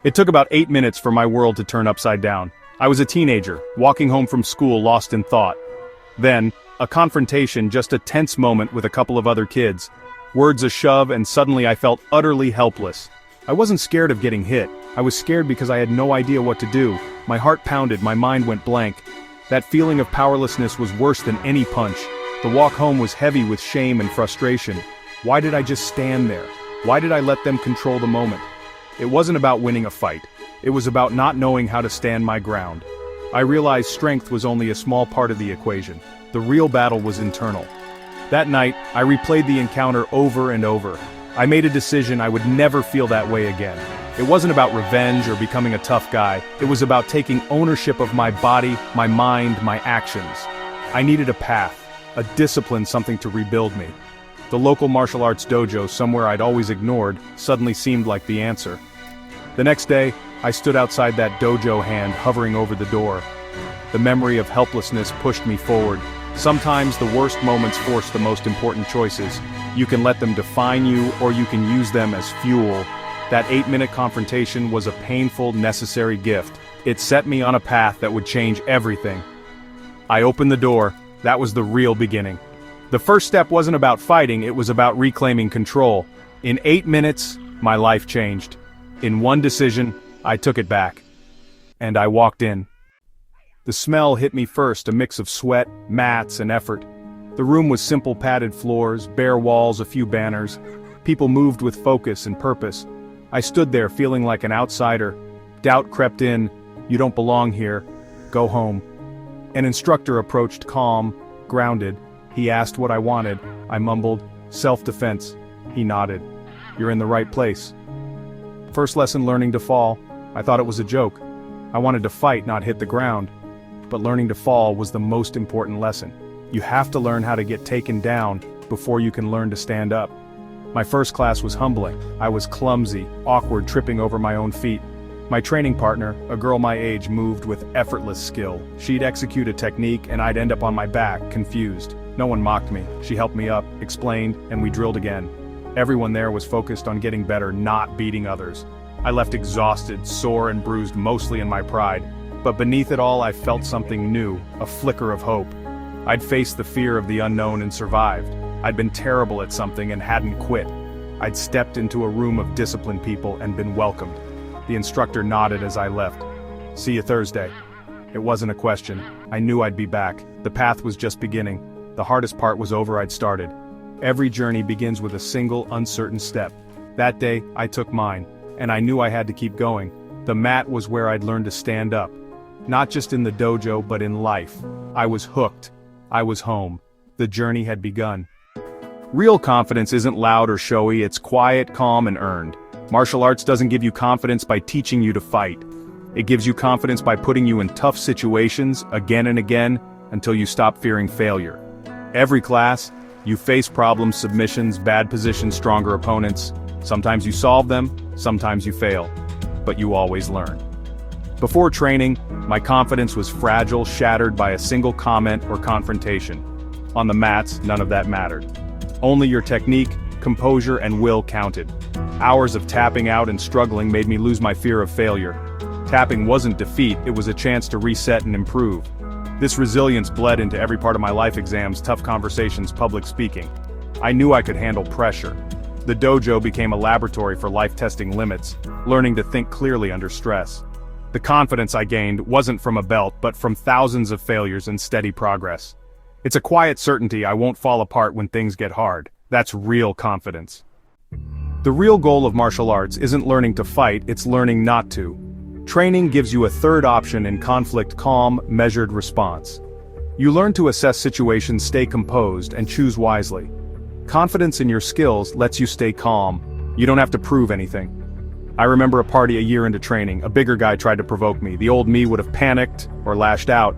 It took about 8 minutes for my world to turn upside down. I was a teenager, walking home from school lost in thought. Then, a confrontation, just a tense moment with a couple of other kids. Words a shove and suddenly I felt utterly helpless. I wasn't scared of getting hit. I was scared because I had no idea what to do. My heart pounded, my mind went blank. That feeling of powerlessness was worse than any punch. The walk home was heavy with shame and frustration. Why did I just stand there? Why did I let them control the moment? It wasn't about winning a fight. It was about not knowing how to stand my ground. I realized strength was only a small part of the equation. The real battle was internal. That night, I replayed the encounter over and over. I made a decision I would never feel that way again. It wasn't about revenge or becoming a tough guy. It was about taking ownership of my body, my mind, my actions. I needed a path, a discipline, something to rebuild me. The local martial arts dojo, somewhere I'd always ignored, suddenly seemed like the answer. The next day, I stood outside that dojo, hand hovering over the door. The memory of helplessness pushed me forward. Sometimes the worst moments force the most important choices. You can let them define you, or you can use them as fuel. That 8-minute confrontation was a painful, necessary gift. It set me on a path that would change everything. I opened the door. That was the real beginning. The first step wasn't about fighting, it was about reclaiming control. In 8 minutes, my life changed. In one decision, I took it back. And I walked in. The smell hit me first, a mix of sweat, mats, and effort. The room was simple padded floors, bare walls, a few banners. People moved with focus and purpose. I stood there feeling like an outsider. Doubt crept in. You don't belong here. Go home. An instructor approached, calm, grounded. He asked what I wanted. I mumbled, self-defense. He nodded. You're in the right place. First lesson, learning to fall. I thought it was a joke. I wanted to fight, not hit the ground. But learning to fall was the most important lesson. You have to learn how to get taken down before you can learn to stand up. My first class was humbling. I was clumsy, awkward, tripping over my own feet. My training partner, a girl my age, moved with effortless skill. She'd execute a technique and I'd end up on my back, confused. No one mocked me. She helped me up, explained, and we drilled again. Everyone there was focused on getting better, not beating others. I left exhausted, sore and bruised, mostly in my pride. But beneath it all I felt something new, a flicker of hope. I'd faced the fear of the unknown and survived. I'd been terrible at something and hadn't quit. I'd stepped into a room of disciplined people and been welcomed. The instructor nodded as I left. See you Thursday. It wasn't a question. I knew I'd be back. The path was just beginning. The hardest part was over. I'd started. Every journey begins with a single, uncertain step. That day, I took mine, and I knew I had to keep going. The mat was where I'd learned to stand up. Not just in the dojo, but in life. I was hooked. I was home. The journey had begun. Real confidence isn't loud or showy, it's quiet, calm, and earned. Martial arts doesn't give you confidence by teaching you to fight. It gives you confidence by putting you in tough situations, again and again, until you stop fearing failure. Every class, you face problems, submissions, bad positions, stronger opponents. Sometimes you solve them, sometimes you fail. But you always learn. Before training, my confidence was fragile, shattered by a single comment or confrontation. On the mats, none of that mattered. Only your technique, composure, and will counted. Hours of tapping out and struggling made me lose my fear of failure. Tapping wasn't defeat, it was a chance to reset and improve. This resilience bled into every part of my life: exams, tough conversations, public speaking. I knew I could handle pressure. The dojo became a laboratory for life-testing limits, learning to think clearly under stress. The confidence I gained wasn't from a belt, but from thousands of failures and steady progress. It's a quiet certainty I won't fall apart when things get hard. That's real confidence. The real goal of martial arts isn't learning to fight, it's learning not to. Training gives you a third option in conflict: calm, measured response. You learn to assess situations, stay composed, and choose wisely. Confidence in your skills lets you stay calm. You don't have to prove anything. I remember a party a year into training. A bigger guy tried to provoke me. The old me would have panicked or lashed out.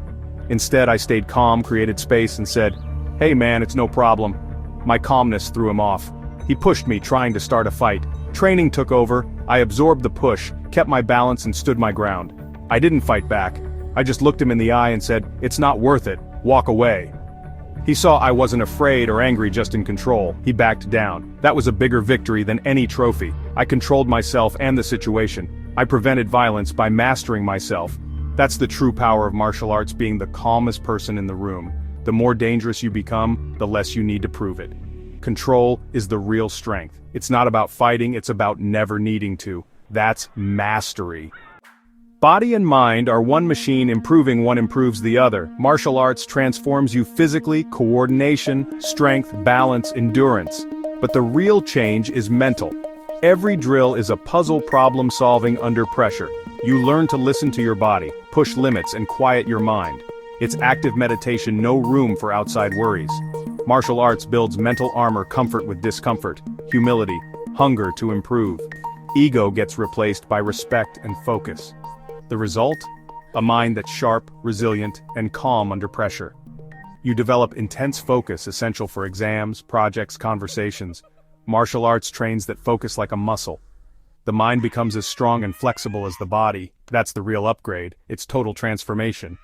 Instead, I stayed calm, created space, and said, "Hey man, it's no problem." My calmness threw him off. He pushed me, trying to start a fight. Training took over. I absorbed the push, kept my balance, and stood my ground. I didn't fight back. I just looked him in the eye and said, "It's not worth it. Walk away." He saw I wasn't afraid or angry, just in control. He backed down. That was a bigger victory than any trophy. I controlled myself and the situation. I prevented violence by mastering myself. That's the true power of martial arts, being the calmest person in the room. The more dangerous you become, the less you need to prove it. Control is the real strength. It's not about fighting, it's about never needing to. That's mastery. Body and mind are one machine, improving one improves the other. Martial arts transforms you physically, coordination, strength, balance, endurance. But the real change is mental. Every drill is a puzzle, problem solving under pressure. You learn to listen to your body, push limits, and quiet your mind. It's active meditation, no room for outside worries. Martial arts builds mental armor, comfort with discomfort, humility, hunger to improve. Ego gets replaced by respect and focus. The result? A mind that's sharp, resilient, and calm under pressure. You develop intense focus essential for exams, projects, conversations. Martial arts trains that focus like a muscle. The mind becomes as strong and flexible as the body. That's the real upgrade. It's total transformation.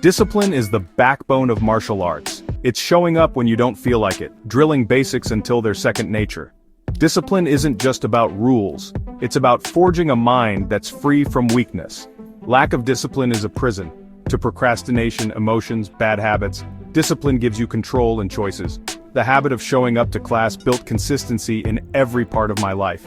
Discipline is the backbone of martial arts. It's showing up when you don't feel like it, drilling basics until they're second nature. Discipline isn't just about rules. It's about forging a mind that's free from weakness. Lack of discipline is a prison to procrastination, emotions, bad habits. Discipline gives you control and choices. The habit of showing up to class built consistency in every part of my life.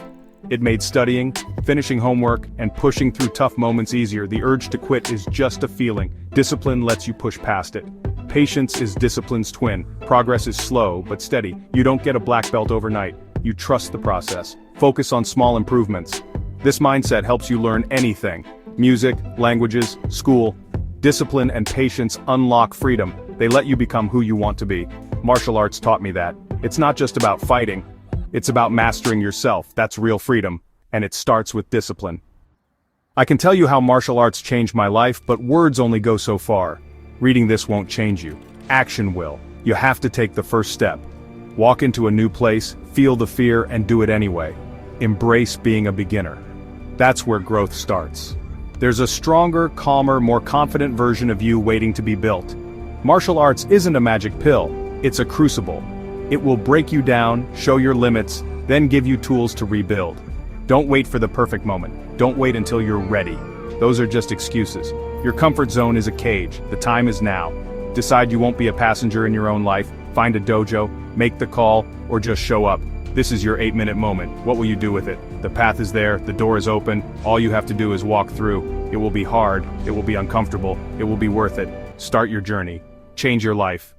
It made studying, finishing homework, and pushing through tough moments easier. The urge to quit is just a feeling. Discipline lets you push past it. Patience is discipline's twin. Progress is slow but steady. You don't get a black belt overnight. You trust the process. Focus on small improvements. This mindset helps you learn anything. Music, languages, school. Discipline and patience unlock freedom. They let you become who you want to be. Martial arts taught me that. It's not just about fighting. It's about mastering yourself. That's real freedom. And it starts with discipline. I can tell you how martial arts changed my life, but words only go so far. Reading this won't change you. Action will. You have to take the first step. Walk into a new place, feel the fear, and do it anyway. Embrace being a beginner. That's where growth starts. There's a stronger, calmer, more confident version of you waiting to be built. Martial arts isn't a magic pill. It's a crucible. It will break you down, show your limits, then give you tools to rebuild. Don't wait for the perfect moment. Don't wait until you're ready. Those are just excuses. Your comfort zone is a cage. The time is now. Decide you won't be a passenger in your own life. Find a dojo, make the call, or just show up. This is your 8-minute moment. What will you do with it? The path is there, the door is open. All you have to do is walk through. It will be hard, it will be uncomfortable, it will be worth it. Start your journey. Change your life.